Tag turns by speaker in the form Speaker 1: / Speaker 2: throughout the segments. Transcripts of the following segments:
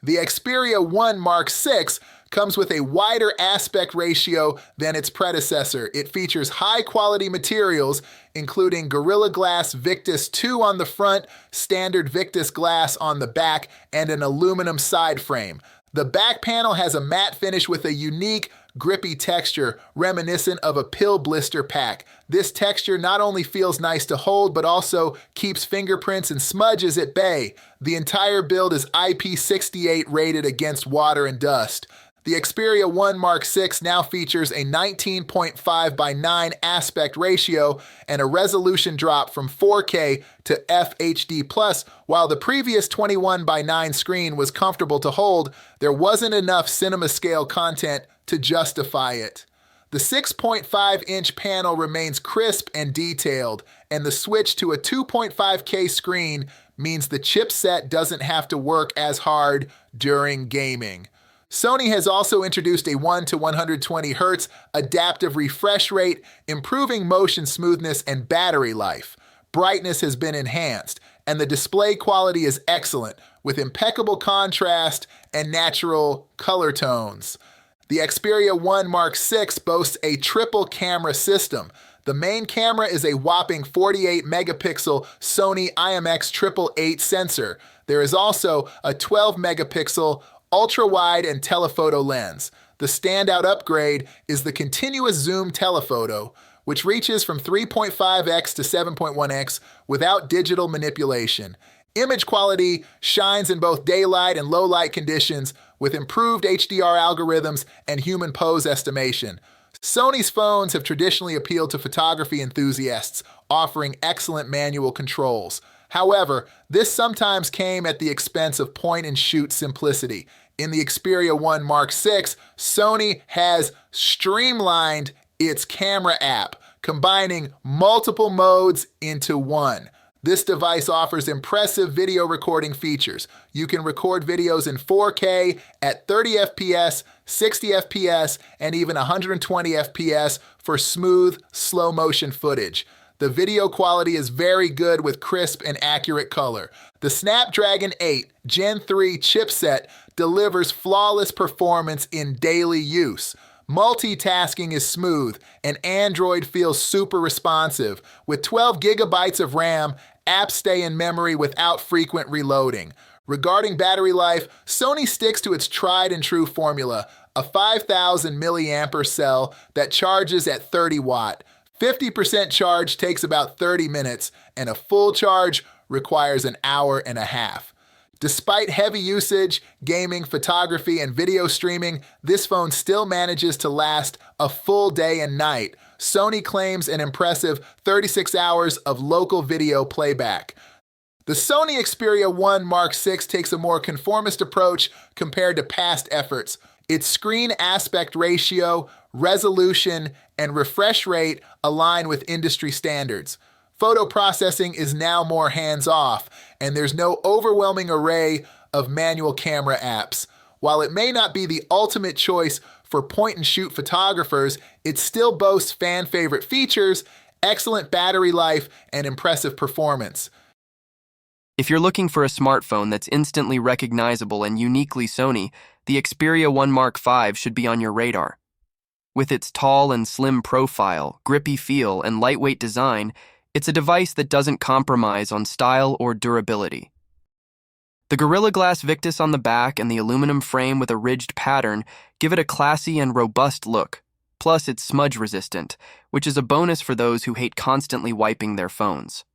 Speaker 1: The Xperia 1 Mark 6 comes with a wider aspect ratio than its predecessor. It features high-quality materials, including Gorilla Glass Victus 2 on the front, standard Victus glass on the back, and an aluminum side frame. The back panel has a matte finish with a unique, grippy texture reminiscent of a pill blister pack. This texture not only feels nice to hold, but also keeps fingerprints and smudges at bay. The entire build is IP68 rated against water and dust. The Xperia 1 Mark 6 now features a 19.5 by 9 aspect ratio and a resolution drop from 4K to FHD+. While the previous 21 by 9 screen was comfortable to hold, there wasn't enough cinema scale content to justify it. The 6.5-inch panel remains crisp and detailed, and the switch to a 2.5K screen means the chipset doesn't have to work as hard during gaming. Sony has also introduced a 1 to 120 Hz adaptive refresh rate, improving motion smoothness and battery life. Brightness has been enhanced, and the display quality is excellent, with impeccable contrast and natural color tones. The Xperia 1 Mark 6 boasts a triple camera system. The main camera is a whopping 48 megapixel Sony IMX888 sensor. There is also a 12 megapixel ultra-wide and telephoto lens. The standout upgrade is the continuous zoom telephoto, which reaches from 3.5x to 7.1x without digital manipulation. Image quality shines in both daylight and low light conditions with improved HDR algorithms and human pose estimation. Sony's phones have traditionally appealed to photography enthusiasts, offering excellent manual controls. However, this sometimes came at the expense of point-and-shoot simplicity. In the Xperia 1 Mark 6, Sony has streamlined its camera app, combining multiple modes into one. This device offers impressive video recording features. You can record videos in 4K at 30 FPS, 60 FPS, and even 120 FPS for smooth, slow-motion footage. The video quality is very good with crisp and accurate color. The Snapdragon 8 Gen 3 chipset delivers flawless performance in daily use. Multitasking is smooth, and Android feels super responsive. With 12 gigabytes of RAM, apps stay in memory without frequent reloading. Regarding battery life, Sony sticks to its tried and true formula, a 5,000 milliampere cell that charges at 30 watt. 50% charge takes about 30 minutes, and a full charge requires an hour and a half. Despite heavy usage, gaming, photography, and video streaming, this phone still manages to last a full day and night. Sony claims an impressive 36 hours of local video playback. The Sony Xperia 1 Mark 6 takes a more conformist approach compared to past efforts. Its screen aspect ratio, resolution, and refresh rate align with industry standards. Photo processing is now more hands-off, and there's no overwhelming array of manual camera apps. While it may not be the ultimate choice for point-and-shoot photographers, it still boasts fan-favorite features, excellent battery life, and impressive performance.
Speaker 2: If you're looking for a smartphone that's instantly recognizable and uniquely Sony, the Xperia 1 Mark 5 should be on your radar. With its tall and slim profile, grippy feel, and lightweight design, it's a device that doesn't compromise on style or durability. The Gorilla Glass Victus on the back and the aluminum frame with a ridged pattern give it a classy and robust look. Plus, it's smudge-resistant, which is a bonus for those who hate constantly wiping their phones.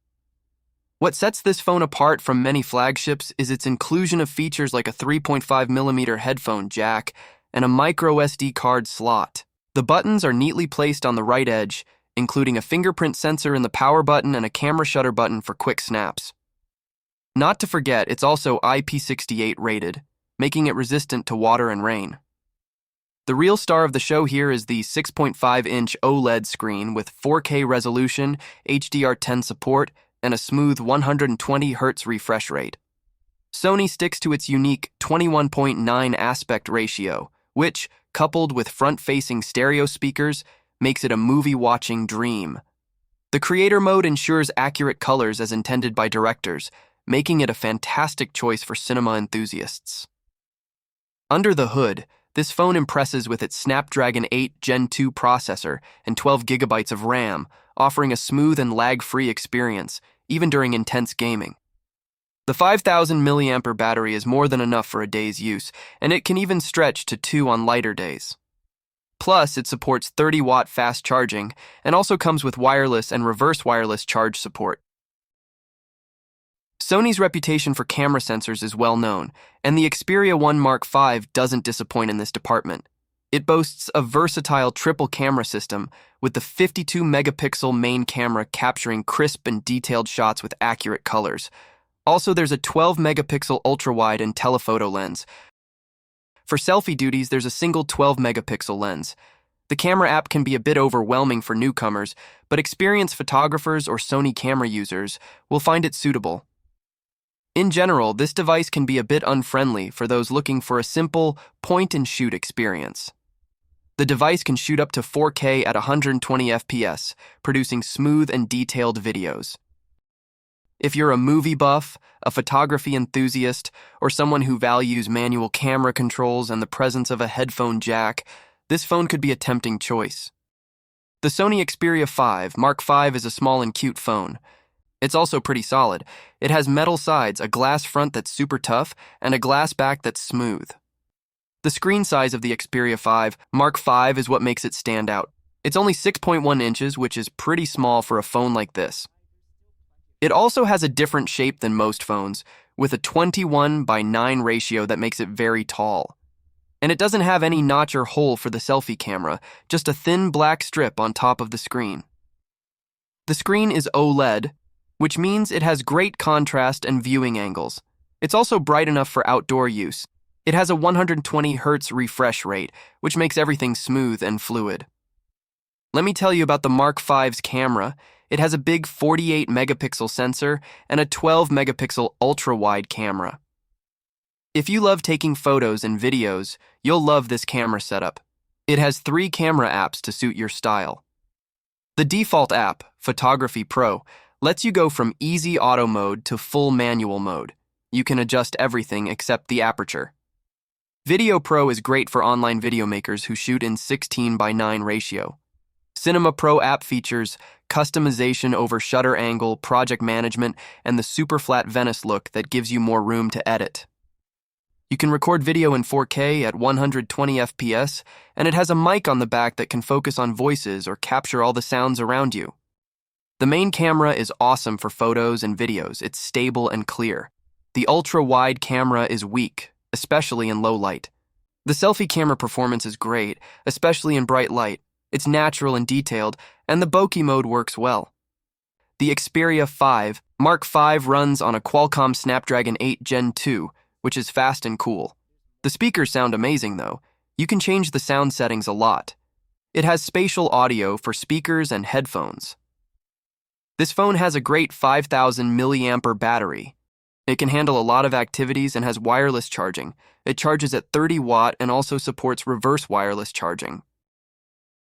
Speaker 2: What sets this phone apart from many flagships is its inclusion of features like a 3.5mm headphone jack and a micro SD card slot. The buttons are neatly placed on the right edge, including a fingerprint sensor in the power button and a camera shutter button for quick snaps. Not to forget, it's also IP68 rated, making it resistant to water and rain. The real star of the show here is the 6.5-inch OLED screen with 4K resolution, HDR10 support, and a smooth 120 Hz refresh rate. Sony sticks to its unique 21.9 aspect ratio, which, coupled with front-facing stereo speakers, makes it a movie-watching dream. The creator mode ensures accurate colors as intended by directors, making it a fantastic choice for cinema enthusiasts. Under the hood, this phone impresses with its Snapdragon 8 Gen 2 processor and 12 gigabytes of RAM, offering a smooth and lag-free experience, even during intense gaming. The 5,000 mAh battery is more than enough for a day's use, and it can even stretch to 2 on lighter days. Plus, it supports 30-watt fast charging and also comes with wireless and reverse wireless charge support. Sony's reputation for camera sensors is well known, and the Xperia 1 Mark V doesn't disappoint in this department. It boasts a versatile triple camera system with the 52-megapixel main camera capturing crisp and detailed shots with accurate colors. Also, there's a 12-megapixel ultra-wide and telephoto lens. For selfie duties, there's a single 12-megapixel lens. The camera app can be a bit overwhelming for newcomers, but experienced photographers or Sony camera users will find it suitable. In general, this device can be a bit unfriendly for those looking for a simple point-and-shoot experience. The device can shoot up to 4K at 120 FPS, producing smooth and detailed videos. If you're a movie buff, a photography enthusiast, or someone who values manual camera controls and the presence of a headphone jack, this phone could be a tempting choice. The Sony Xperia 5 Mark V is a small and cute phone. It's also pretty solid. It has metal sides, a glass front that's super tough, and a glass back that's smooth. The screen size of the Xperia 5 Mark V is what makes it stand out. It's only 6.1 inches, which is pretty small for a phone like this. It also has a different shape than most phones, with a 21:9 ratio that makes it very tall. And it doesn't have any notch or hole for the selfie camera, just a thin black strip on top of the screen. The screen is OLED, which means it has great contrast and viewing angles. It's also bright enough for outdoor use. It has a 120 Hz refresh rate, which makes everything smooth and fluid. Let me tell you about the Mark V's camera. It has a big 48-megapixel sensor and a 12-megapixel ultra-wide camera. If you love taking photos and videos, you'll love this camera setup. It has 3 camera apps to suit your style. The default app, Photography Pro, lets you go from easy auto mode to full manual mode. You can adjust everything except the aperture. Video Pro is great for online video makers who shoot in 16:9 ratio. Cinema Pro app features customization over shutter angle, project management, and the super flat Venice look that gives you more room to edit. You can record video in 4K at 120 FPS, and it has a mic on the back that can focus on voices or capture all the sounds around you. The main camera is awesome for photos and videos. It's stable and clear. The ultra-wide camera is weak, especially in low light. The selfie camera performance is great, especially in bright light. It's natural and detailed, and the bokeh mode works well. The Xperia 5 Mark V runs on a Qualcomm Snapdragon 8 Gen 2, which is fast and cool. The speakers sound amazing, though. You can change the sound settings a lot. It has spatial audio for speakers and headphones. This phone has a great 5,000 mAh battery. It can handle a lot of activities and has wireless charging. It charges at 30 watt and also supports reverse wireless charging.